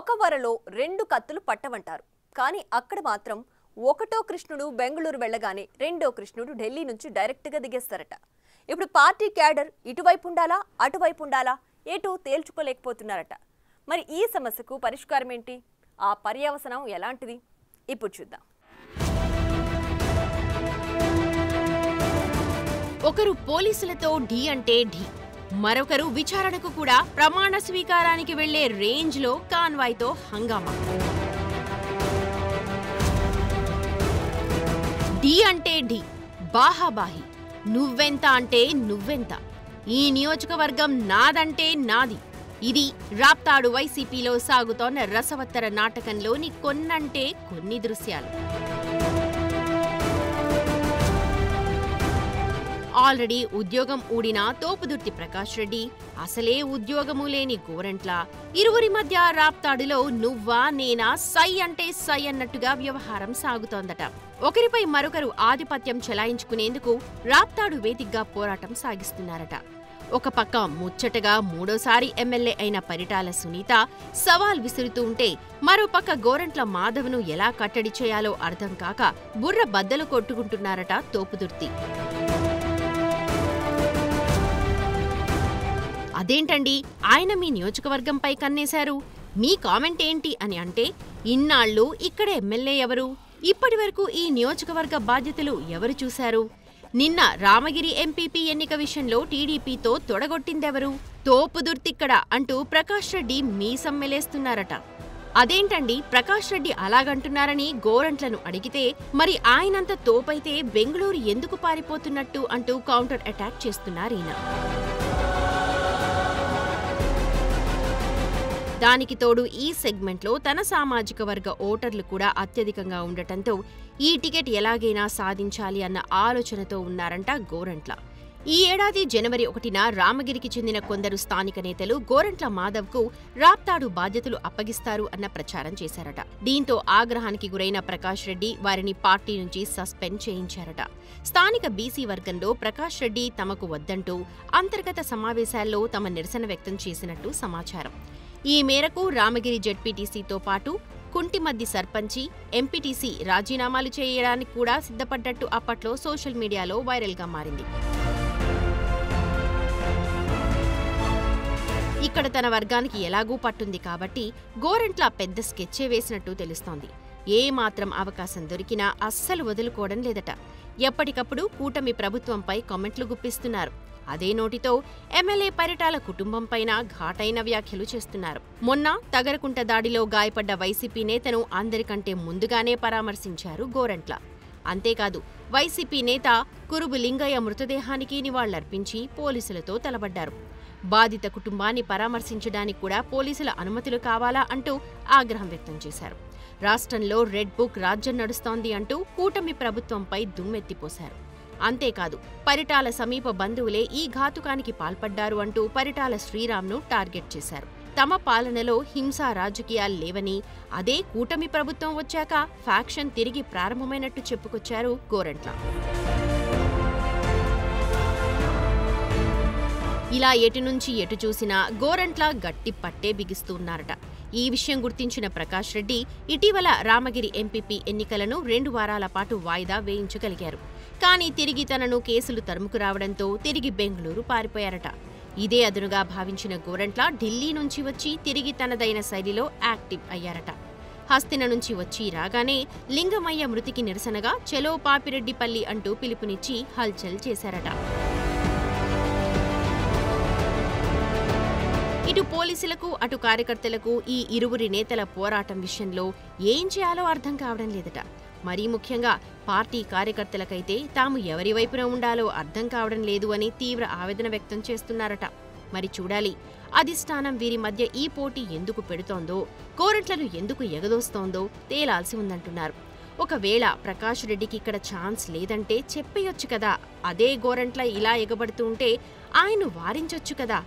ఒక వరలో రెండు కత్తులు పట్టవంటారు. కానీ అక్కడ మాత్రం ఒకటో కృష్ణుడు బెంగళూరు వెళ్ళగానే రెండో కృష్ణుడు ఢిల్లీ నుంచి డైరెక్ట్గా దిగేస్తారట. ఇప్పుడు పార్టీ క్యాడర్ ఇటువైపు ఉండాలా అటువైపు ఉండాలా ఏటూ తేల్చుకోలేకపోతున్నారట. మరి ఈ సమస్యకు పరిష్కారం ఏంటి? ఆ పర్యవసనం ఎలాంటిది? ఇప్పుడు చూద్దాం. ఒకరు పోలీసులతో ఢీ అంటే ఢీ, మరొకరు విచారణకు కూడా ప్రమాణ స్వీకారానికి వెళ్లే రేంజ్ లో కాన్వాయ్తో హంగామా. ఢీ అంటే ఢీ, బాహాబాహి, నువ్వెంత అంటే నువ్వెంత, ఈ నియోజకవర్గం నాదంటే నాది. ఇది రాప్తాడు వైసీపీలో సాగుతోన్న రసవత్తర నాటకంలోని కొన్నంటే కొన్ని దృశ్యాలు. ఆల్రెడీ ఉద్యోగం ఊడిన తోపుదుర్తి ప్రకాష్ రెడ్డి, అసలే ఉద్యోగము లేని గోరంట్ల, ఇరువురి మధ్య రాప్తాడులో నువ్వా నేనా సై అంటే సై అన్నట్టుగా వ్యవహారం సాగుతోందట. ఒకరిపై మరొకరు ఆధిపత్యం చెలాయించుకునేందుకు రాప్తాడు వేదికగా పోరాటం సాగిస్తున్నారట. ఒక పక్క ముచ్చటగా మూడోసారి ఎమ్మెల్యే అయిన పరిటాల సునీత సవాల్ విసురుతూ ఉంటే, మరోపక్క గోరంట్ల మాధవ్ను ఎలా కట్టడి చేయాలో అర్థం కాక బుర్ర బద్దలు కొట్టుకుంటున్నారట తోపుదుర్తి. అదేంటండి, ఆయన మీ నియోజకవర్గంపై కన్నేశారు, మీ కామెంట్ ఏంటి అని అంటే, ఇన్నాళ్లు ఇక్కడ ఎమ్మెల్యే ఎవరు, ఇప్పటి వరకు ఈ నియోజకవర్గ బాధ్యతలు ఎవరు చూశారు, నిన్న రామగిరి ఎంపీపీ ఎన్నిక విషయంలో టీడీపీతో తొడగొట్టిందెవరు, తోపుదుర్తిక్కడ అంటూ ప్రకాష్ రెడ్డి మీసం మెలేస్తున్నారట. అదేంటండి, ప్రకాష్ రెడ్డి అలాగంటున్నారని గోరంట్లను అడిగితే, మరి ఆయనంత తోపైతే బెంగళూరు ఎందుకు పారిపోతున్నట్టు అంటూ కౌంటర్ అటాక్ చేస్తున్నారీయన. దానికి తోడు ఈ సెగ్మెంట్లో తన సామాజిక వర్గ ఓటర్లు కూడా అత్యధికంగా ఉండటంతో ఈ టికెట్ ఎలాగైనా సాధించాలి అన్న ఆలోచనతో ఉన్నారంట గోరంట్ల. ఈ ఏడాది జనవరి 1న రామగిరికి చెందిన కొందరు స్థానిక నేతలు గోరంట్ల మాధవ్కు రాప్తాడు బాధ్యతలు అప్పగిస్తారు అన్న ప్రచారం చేశారట. దీంతో ఆగ్రహానికి గురైన ప్రకాష్ రెడ్డి వారిని పార్టీ నుంచి సస్పెండ్ చేయించారట. స్థానిక బీసీ వర్గంలో ప్రకాష్ రెడ్డి తమకు వద్దంటూ అంతర్గత సమావేశాల్లో తమ నిరసన వ్యక్తం చేసినట్టు సమాచారం. ఈ మేరకు రామగిరి జెడ్పీటీసీతో పాటు కుంటిమద్ది సర్పంచి, ఎంపీటీసీ రాజీనామాలు చేయడానికి కూడా సిద్ధపడ్డట్టు అప్పట్లో సోషల్ మీడియాలో వైరల్గా మారింది. ఇక్కడ తన వర్గానికి ఎలాగూ పట్టుంది కాబట్టి గోరంట్ల పెద్ద స్కెచ్చే వేసినట్టు తెలుస్తోంది. ఏ మాత్రం అవకాశం దొరికినా అస్సలు వదులుకోవడం లేదట. ఎప్పటికప్పుడు కూటమి ప్రభుత్వంపై కామెంట్లు గుప్పిస్తున్నారు. అదే నోటితో ఎమ్మెల్యే పరిటాల కుటుంబంపైన ఘాటైన వ్యాఖ్యలు చేస్తున్నారు. మొన్న తగరకుంట దాడిలో గాయపడ్డ వైసీపీ నేతను అందరికంటే ముందుగానే పరామర్శించారు గోరంట్ల. అంతేకాదు, వైసీపీ నేత కురుబు లింగయ్య మృతదేహానికి నివాళులర్పించి పోలీసులతో తలబడ్డారు. బాధిత కుటుంబాన్ని పరామర్శించడానికి కూడా పోలీసుల అనుమతులు కావాలా అంటూ ఆగ్రహం వ్యక్తం చేశారు. రాష్ట్రంలో రెడ్ బుక్ రాజ్యం నడుస్తోంది అంటూ కూటమి ప్రభుత్వంపై దుమ్మెత్తిపోశారు. అంతేకాదు, పరిటాల సమీప బంధువులే ఈ ఘాతుకానికి పాల్పడ్డారు అంటూ పరిటాల శ్రీరామ్ను టార్గెట్ చేశారు. తమ పాలనలో హింసా రాజకీయాలు లేవని, అదే కూటమి ప్రభుత్వం వచ్చాక ఫ్యాక్షన్ తిరిగి ప్రారంభమైనట్టు చెప్పుకొచ్చారు గోరంట్ల. ఇలా ఎటు నుంచి ఎటు చూసినా గోరంట్ల గట్టి పట్టే బిగిస్తున్నారట. ఈ విషయం గుర్తించిన ప్రకాష్ రెడ్డి ఇటీవల రామగిరి ఎంపీపీ ఎన్నికలను 2 వారాల పాటు వాయిదా వేయించగలిగారు. కానీ తిరిగి తనను కేసులు తరుముకు రావడంతో తిరిగి బెంగళూరు పారిపోయారట. ఇదే అదునుగా భావించిన గోరంట్ల ఢిల్లీ నుంచి వచ్చి తిరిగి తనదైన శైలిలో యాక్టివ్ అయ్యారట. హస్తిన నుంచి వచ్చి రాగానే లింగమయ్య మృతికి నిరసనగా చలో పాపిరెడ్డిపల్లి అంటూ పిలుపునిచ్చి హల్చల్ చేశారట. ఇటు పోలీసులకు అటు కార్యకర్తలకు ఈ ఇరువురి నేతల పోరాటం విషయంలో ఏం చేయాలో అర్థం కావడం లేదట. మరీ ముఖ్యంగా పార్టీ కార్యకర్తలకైతే తాము ఎవరి వైపున ఉండాలో అర్థం కావడం లేదు అని తీవ్ర ఆవేదన వ్యక్తం చేస్తున్నారట. మరి చూడాలి, అధిష్టానం వీరి మధ్య ఈ పోటీ ఎందుకు పెడుతోందో, గోరంట్లను ఎందుకు ఎగదోస్తోందో తేలాల్సి ఉందంటున్నారు. ఒకవేళ ప్రకాష్ రెడ్డికి ఇక్కడ ఛాన్స్ లేదంటే చెప్పేయొచ్చు కదా, అదే గోరంట్ల ఇలా ఎగబడుతూ ఉంటే ఆయన్ను వారించొచ్చు కదా.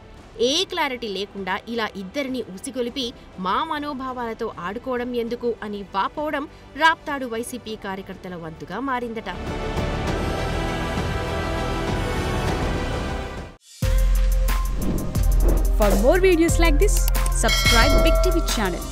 ఏ క్లారిటీ లేకుండా ఇలా ఇద్దరిని ఉసిగొలిపి మా మనోభావాలతో ఆడుకోవడం ఎందుకు అని వాపోవడం రాప్తాడు వైసీపీ కార్యకర్తల వంతుగా మారిందట. For more videos like this, subscribe Big TV channel.